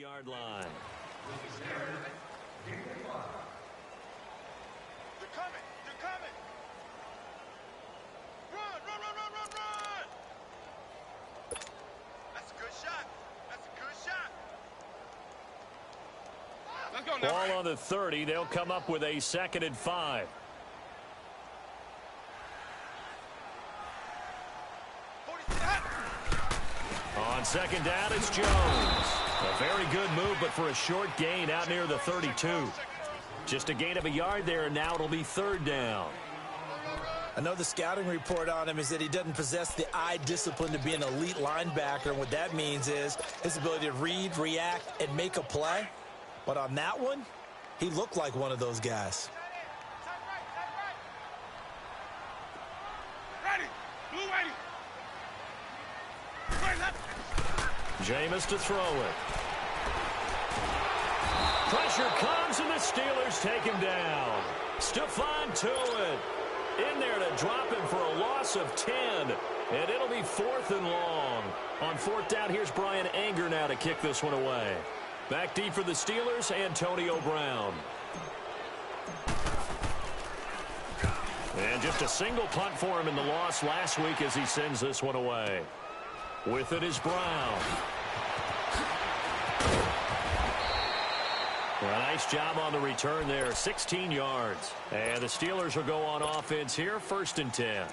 30-yard line. They're coming. They're coming. Run, run, run, run, run, run. That's a good shot. That's a good shot. Let's go now. Ball on the 30. They'll come up with a 2nd and 5. On 2nd down, it's Jones. A very good move, but for a short gain out near the 32. Just a gain of a yard there, and now it'll be 3rd down. I know the scouting report on him is that he doesn't possess the eye discipline to be an elite linebacker. And what that means is his ability to read, react, and make a play. But on that one, he looked like one of those guys. Ready. Blue ready. Jameis to throw it. Pressure comes, and the Steelers take him down. Stephon Tuitt in there to drop him for a loss of 10. And it'll be 4th and long. On 4th down, here's Brian Anger now to kick this one away. Back deep for the Steelers, Antonio Brown. And just a single punt for him in the loss last week as he sends this one away. With it is Brown. A nice job on the return there, 16 yards. And the Steelers will go on offense here, 1st and 10.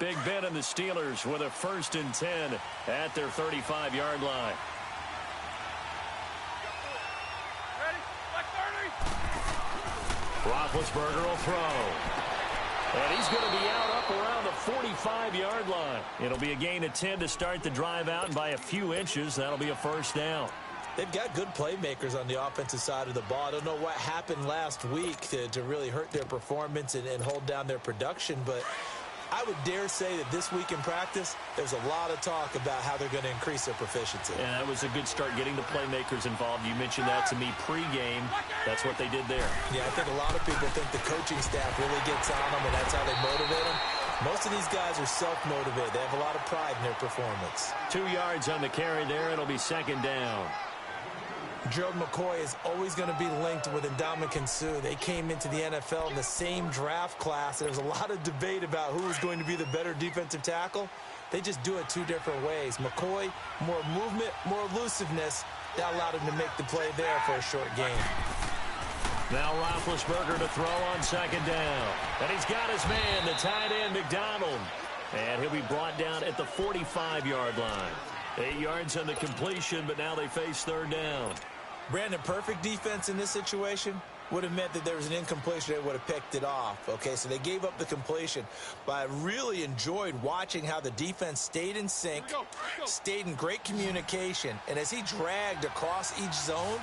Big Ben and the Steelers with a 1st and 10 at their 35-yard line. Roethlisberger will throw. And he's going to be out up around the 45-yard line. It'll be a gain of 10 to start the drive out, and by a few inches, that'll be a 1st down. They've got good playmakers on the offensive side of the ball. I don't know what happened last week to really hurt their performance and hold down their production, but I would dare say that this week in practice, there's a lot of talk about how they're going to increase their proficiency. And that was a good start getting the playmakers involved. You mentioned that to me pregame. That's what they did there. Yeah, I think a lot of people think the coaching staff really gets on them, and that's how they motivate them. Most of these guys are self-motivated. They have a lot of pride in their performance. 2 yards on the carry there. It'll be 2nd down. Gerald McCoy is always going to be linked with Ndamukong Suh. They came into the NFL in the same draft class. There's a lot of debate about who was going to be the better defensive tackle. They just do it 2 different ways. McCoy, more movement, more elusiveness. That allowed him to make the play there for a short gain. Now Roethlisberger to throw on 2nd down. And he's got his man, the tight end, McDonald. And he'll be brought down at the 45-yard line. 8 yards on the completion, but now they face 3rd down. Brandon, perfect defense in this situation would have meant that there was an incompletion. They would have picked it off. Okay, so they gave up the completion. But I really enjoyed watching how the defense stayed in sync, stayed in great communication. And as he dragged across each zone,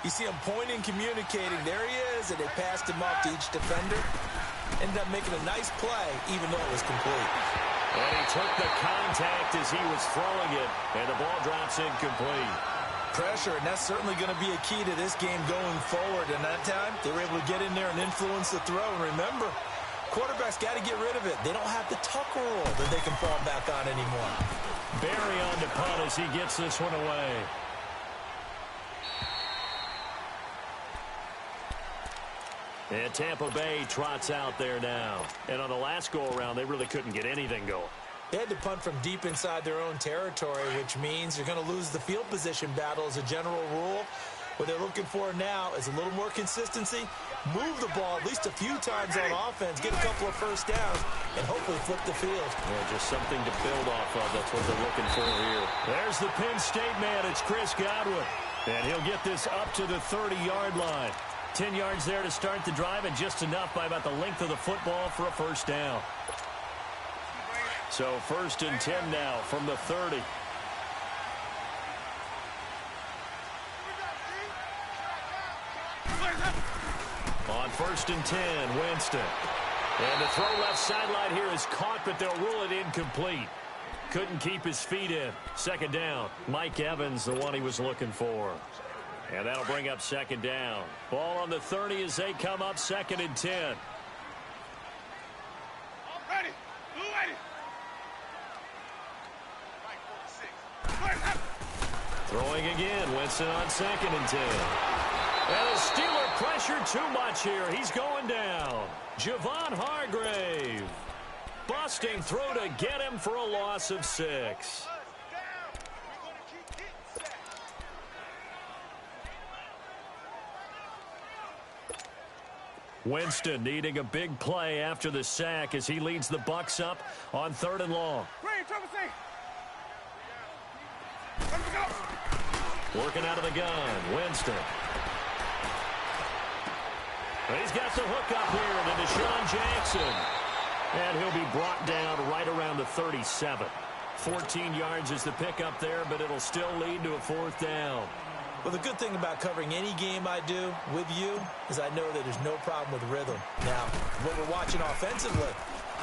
you see him pointing, communicating. There he is, and they passed him off to each defender. Ended up making a nice play, even though it was complete. And he took the contact as he was throwing it, and the ball drops incomplete. Pressure, and that's certainly going to be a key to this game going forward. And that time, they were able to get in there and influence the throw. And remember, quarterbacks got to get rid of it. They don't have the tuck rule that they can fall back on anymore. Barry on to punt as he gets this one away. And Tampa Bay trots out there now. And on the last go-around, they really couldn't get anything going. They had to punt from deep inside their own territory, which means you're going to lose the field position battle as a general rule. What they're looking for now is a little more consistency, move the ball at least a few times on offense, get a couple of 1st downs, and hopefully flip the field. Yeah, just something to build off of. That's what they're looking for here. There's the Penn State man. It's Chris Godwin. And he'll get this up to the 30-yard line. 10 yards there to start the drive, and just enough by about the length of the football for a 1st down. So 1st and 10 now from the 30. On 1st and 10, Winston. And the throw left sideline here is caught, but they'll rule it incomplete. Couldn't keep his feet in. 2nd down. Mike Evans, the one he was looking for. And that'll bring up 2nd down. Ball on the 30 as they come up 2nd and 10. Throwing again. Winston on 2nd and 10. And the Steeler pressure too much here. He's going down. Javon Hargrave. Busting through to get him for a loss of 6. Winston needing a big play after the sack as he leads the Bucks up on 3rd and long. Working out of the gun, Winston. He's got the hook up here to Deshaun Jackson. And he'll be brought down right around the 37. 14 yards is the pickup there, but it'll still lead to a 4th down. Well, the good thing about covering any game I do with you is I know that there's no problem with rhythm. Now, when we're watching offensively,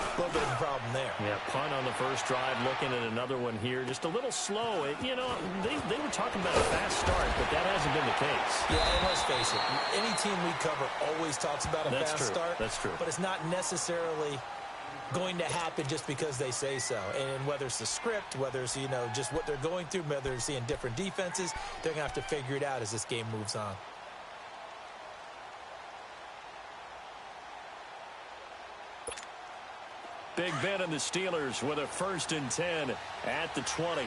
a little bit of a problem there. Yeah, punt on the first drive, looking at another one here. Just a little slow. You know, they were talking about a fast start, but that hasn't been the case. Yeah, and let's face it, any team we cover always talks about a fast start. That's true. But it's not necessarily going to happen just because they say so. And whether it's the script, whether it's, you know, just what they're going through, whether they're seeing different defenses, they're going to have to figure it out as this game moves on. Big Ben and the Steelers with a 1st and 10 at the 20.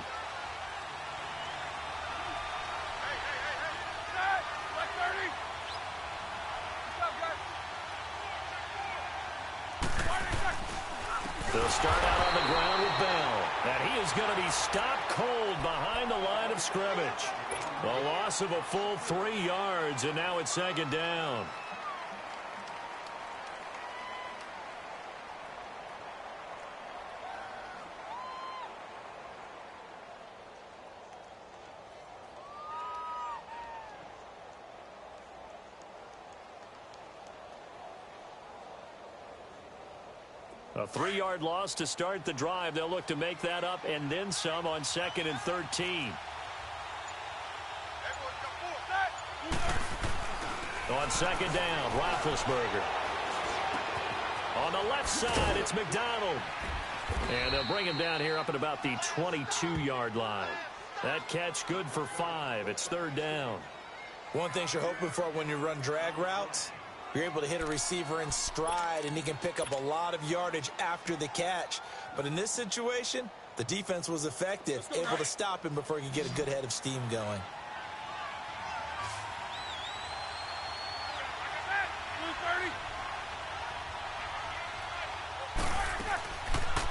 They'll start out on the ground with Bell. And he is going to be stopped cold behind the line of scrimmage. A loss of a full 3 yards, and now it's 2nd down. A 3-yard loss to start the drive. They'll look to make that up and then some on 2nd and 13. On 2nd down, Roethlisberger. On the left side, it's McDonald. And they'll bring him down here up at about the 22-yard line. That catch good for 5. It's 3rd down. One thing you're hoping for when you run drag routes, you're able to hit a receiver in stride, and he can pick up a lot of yardage after the catch. But in this situation, the defense was effective, able to stop him before he could get a good head of steam going.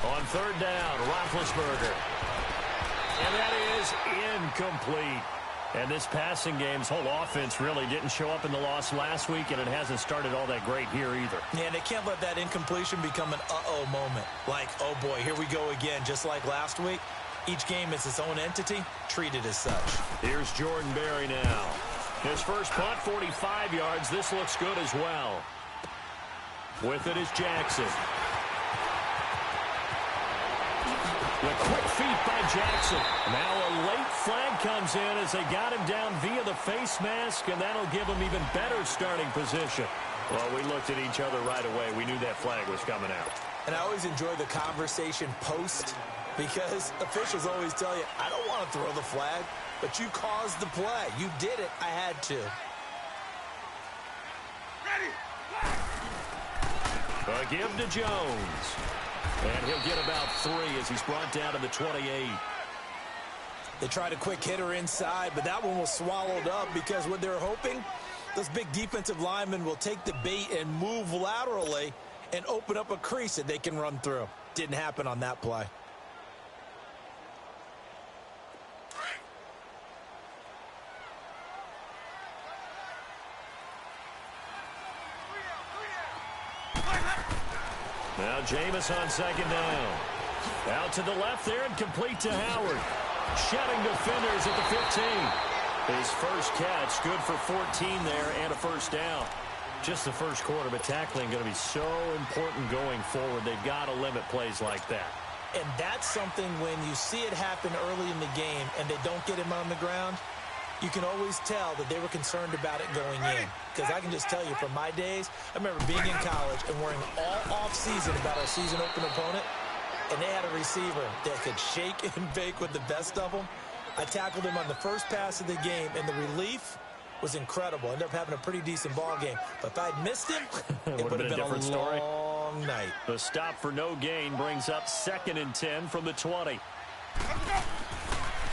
On 3rd down, Roethlisberger. And that is incomplete. And this passing game's whole offense really didn't show up in the loss last week, and it hasn't started all that great here either. Yeah, and they can't let that incompletion become an uh-oh moment. Like, oh boy, here we go again, just like last week. Each game is its own entity, treated as such. Here's Jordan Berry now. His first punt, 45 yards. This looks good as well. With it is Jackson. The quick feet by Jackson. Now a late flag comes in as they got him down via the face mask, and that'll give him even better starting position. Well, we looked at each other right away. We knew that flag was coming out. And I always enjoy the conversation post, because officials always tell you, I don't want to throw the flag, but you caused the play. You did it. I had to. A give to Jones. And he'll get about 3 as he's brought down to the 28. They tried a quick hitter inside, but that one was swallowed up because what they're hoping, those big defensive linemen will take the bait and move laterally and open up a crease that they can run through. Didn't happen on that play. Now Jameis on 2nd down. Out to the left there and complete to Howard. Shedding defenders at the 15. His first catch, good for 14 there and a 1st down. Just the first quarter, but tackling going to be so important going forward. They've got to limit plays like that. And that's something when you see it happen early in the game and they don't get him on the ground, you can always tell that they were concerned about it going in. Because I can just tell you from my days, I remember being in college and worrying all off-season about our season open opponent, and they had a receiver that could shake and bake with the best of them. I tackled him on the first pass of the game, and the relief was incredible. Ended up having a pretty decent ball game. But if I'd missed him, it would have been a different story. long night. The stop for no gain brings up 2nd and 10 from the 20.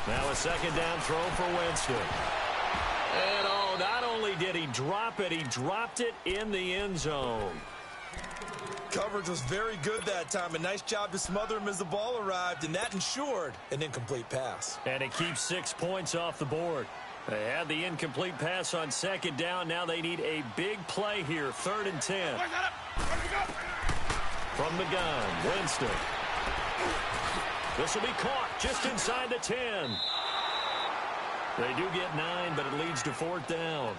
Now a 2nd down throw for Winston. And oh, not only did he drop it, he dropped it in the end zone. Coverage was very good that time. A nice job to smother him as the ball arrived, and that ensured an incomplete pass. And it keeps 6 points off the board. They had the incomplete pass on 2nd down. Now they need a big play here. 3rd and 10. From the gun, Winston. This will be caught just inside the 10. They do get 9, but it leads to 4th down.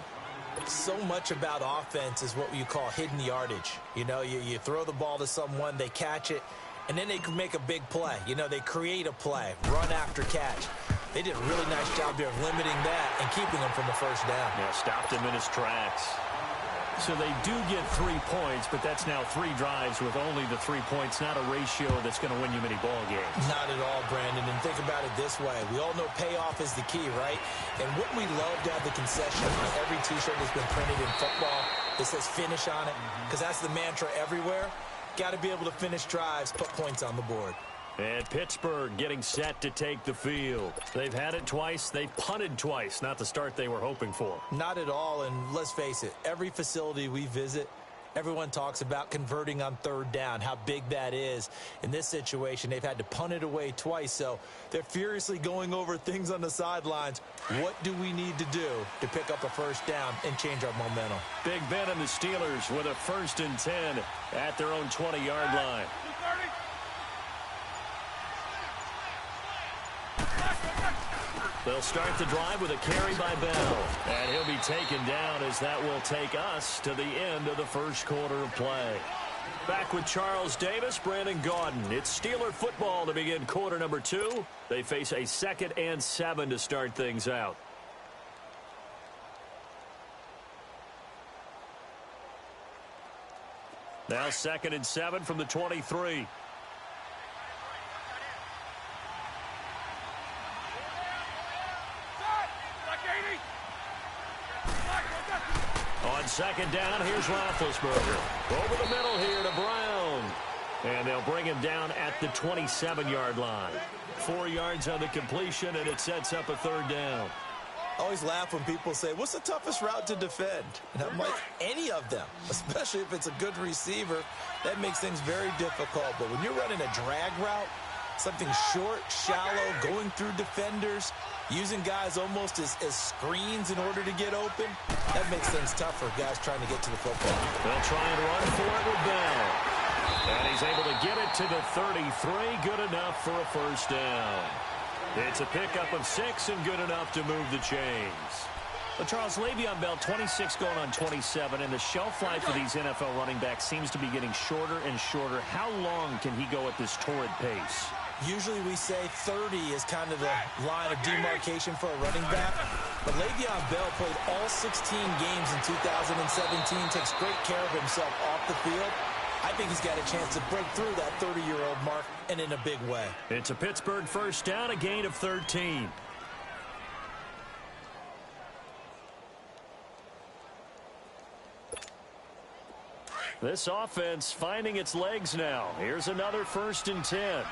So much about offense is what you call hidden yardage. You know, you throw the ball to someone, they catch it, and then they can make a big play. You know, they create a play, run after catch. They did a really nice job there of limiting that and keeping him from the 1st down. Yeah, stopped him in his tracks. So they do get 3 points, but that's now 3 drives with only the 3 points, not a ratio that's going to win you many ball games. Not at all, Brandon. And think about it this way. We all know payoff is the key, right? And wouldn't we love to have the concession on every T-shirt that's been printed in football that says finish on it? Because that's the mantra everywhere. Got to be able to finish drives, put points on the board. And Pittsburgh getting set to take the field. They've had it twice. They've punted twice. Not the start they were hoping for. Not at all. And let's face it, every facility we visit, everyone talks about converting on 3rd down, how big that is. In this situation, they've had to punt it away twice. So they're furiously going over things on the sidelines. What do we need to do to pick up a 1st down and change our momentum? Big Ben and the Steelers with a 1st and 10 at their own 20-yard line. They'll start the drive with a carry by Bell. And he'll be taken down as that will take us to the end of the 1st quarter of play. Back with Charles Davis, Brandon Gaudin. It's Steeler football to begin quarter number 2. They face a 2nd and 7 to start things out. Now 2nd and 7 from the 23. On 2nd down, here's Roethlisberger. Over the middle here to Brown. And they'll bring him down at the 27-yard line. 4 yards on the completion, and it sets up a 3rd down. I always laugh when people say, what's the toughest route to defend? And I'm like, any of them, especially if it's a good receiver. That makes things very difficult. But when you're running a drag route, something short, shallow, going through defenders, using guys almost as screens in order to get open, that makes things tough for guys trying to get to the football. They'll try and run for it with Bell. And he's able to get it to the 33. Good enough for a 1st down. It's a pickup of 6 and good enough to move the chains. Well, Charles, Le'Veon Bell, 26 going on 27, and the shelf life for these NFL running backs seems to be getting shorter and shorter. How long can he go at this torrid pace? Usually we say 30 is kind of the line of demarcation for a running back. But Le'Veon Bell played all 16 games in 2017, takes great care of himself off the field. I think he's got a chance to break through that 30-year-old mark, and in a big way. It's a Pittsburgh 1st down, a gain of 13. This offense finding its legs now. Here's another 1st and 10.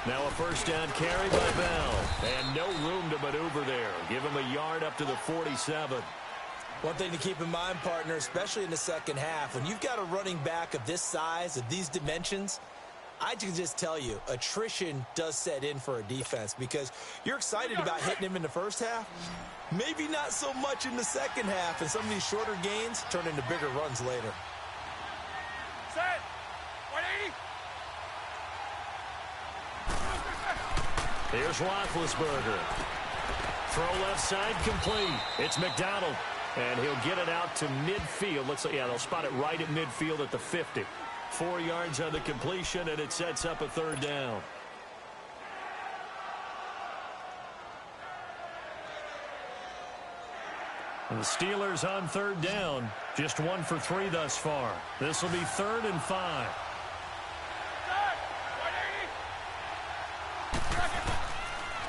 Now a 1st down carry by Bell. And no room to maneuver there. Give him a yard up to the 47. One thing to keep in mind, partner, especially in the 2nd half, when you've got a running back of this size, of these dimensions, I can just tell you, attrition does set in for a defense because you're excited about hitting him in the 1st half. Maybe not so much in the 2nd half, and some of these shorter gains turn into bigger runs later. Set. 180. Here's Roethlisberger. Throw left side complete. It's McDonald. And he'll get it out to midfield. Looks like, yeah, they'll spot it right at midfield at the 50. 4 yards on the completion, and it sets up a 3rd down. And the Steelers on third down. Just 1 for 3 thus far. This will be 3rd and 5.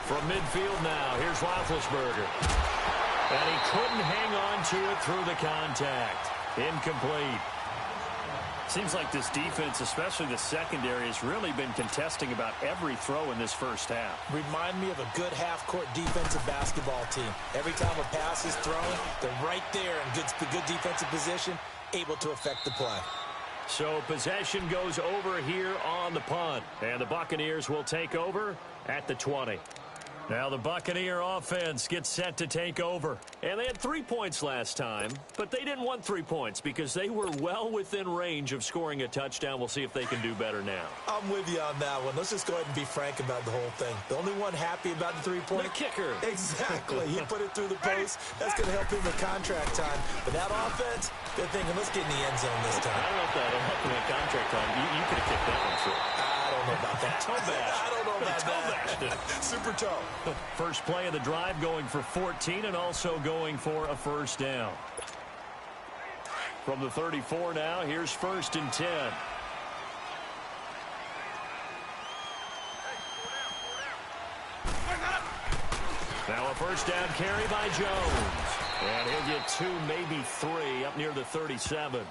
From midfield now, here's Roethlisberger. And he couldn't hang on to it through the contact. Incomplete. Seems like this defense, especially the secondary, has really been contesting about every throw in this first half. Remind me of a good half-court defensive basketball team. Every time a pass is thrown, they're right there in good defensive position, able to affect the play. So possession goes over here on the punt. And the Buccaneers will take over at the 20. Now the Buccaneer offense gets set to take over. And they had 3 points last time, but they didn't want 3 points because they were well within range of scoring a touchdown. We'll see if they can do better now. I'm with you on that one. Let's just go ahead and be frank about the whole thing. The only one happy about the 3-point. The kicker. Exactly. He put it through the post. That's going to help him with contract time. But that offense, they're thinking, let's get in the end zone this time. I don't know if that'll help him with contract time. You could have kicked that one through. I don't know about that. Toe bash. I don't know about toe that. Bashed. Super toe. First play of the drive going for 14 and also going for a first down. From the 34 now, here's 1st and 10. Now a first down carry by Jones. And he'll get 2, maybe 3 up near the 37.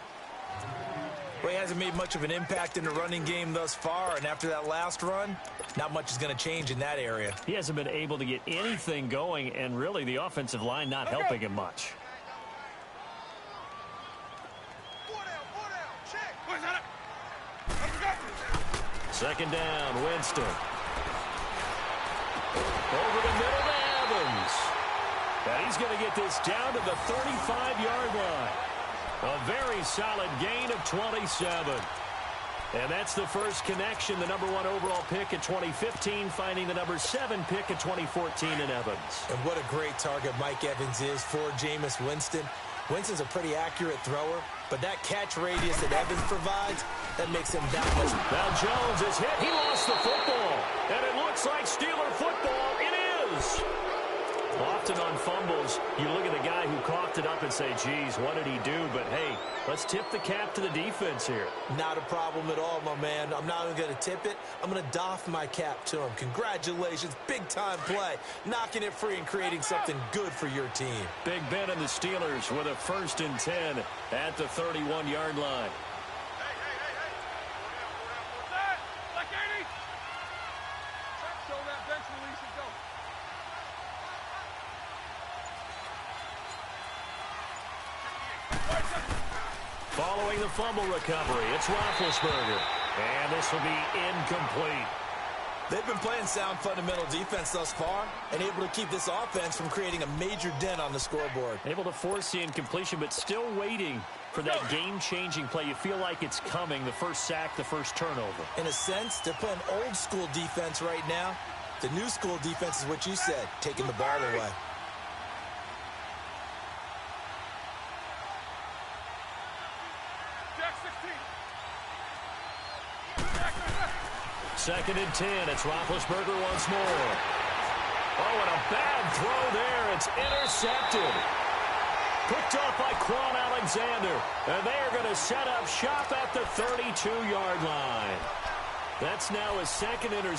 Well, he hasn't made much of an impact in the running game thus far, and after that last run, not much is going to change in that area. He hasn't been able to get anything going, and really the offensive line not helping him much. Second down, Winston. Over the middle to Evans. And he's going to get this down to the 35-yard line. A very solid gain of 27. And that's the first connection, the number 1 overall pick in 2015, finding the number 7 pick in 2014 in Evans. And what a great target Mike Evans is for Jameis Winston. Winston's a pretty accurate thrower, but that catch radius that Evans provides, that makes him that much. Now Jones is hit. He lost the football. And it looks like Steeler football. It is. Often on fumbles, you look at the guy who coughed it up and say, geez, what did he do? But, hey, let's tip the cap to the defense here. Not a problem at all, my man. I'm not even going to tip it. I'm going to doff my cap to him. Congratulations. Big-time play. Knocking it free and creating something good for your team. Big Ben and the Steelers with a 1st and 10 at the 31-yard line. Following the fumble recovery, it's Roethlisberger. And this will be incomplete. They've been playing sound fundamental defense thus far and able to keep this offense from creating a major dent on the scoreboard. Able to force the incompletion, but still waiting for that game-changing play. You feel like it's coming, the first sack, the first turnover. In a sense, they're playing old-school defense right now. The new-school defense is what you said, taking the ball away. Second and 10. It's Roethlisberger once more. Oh, and a bad throw there. It's intercepted. Picked up by Quan Alexander. And they are going to set up shop at the 32-yard line. That's now a second interception.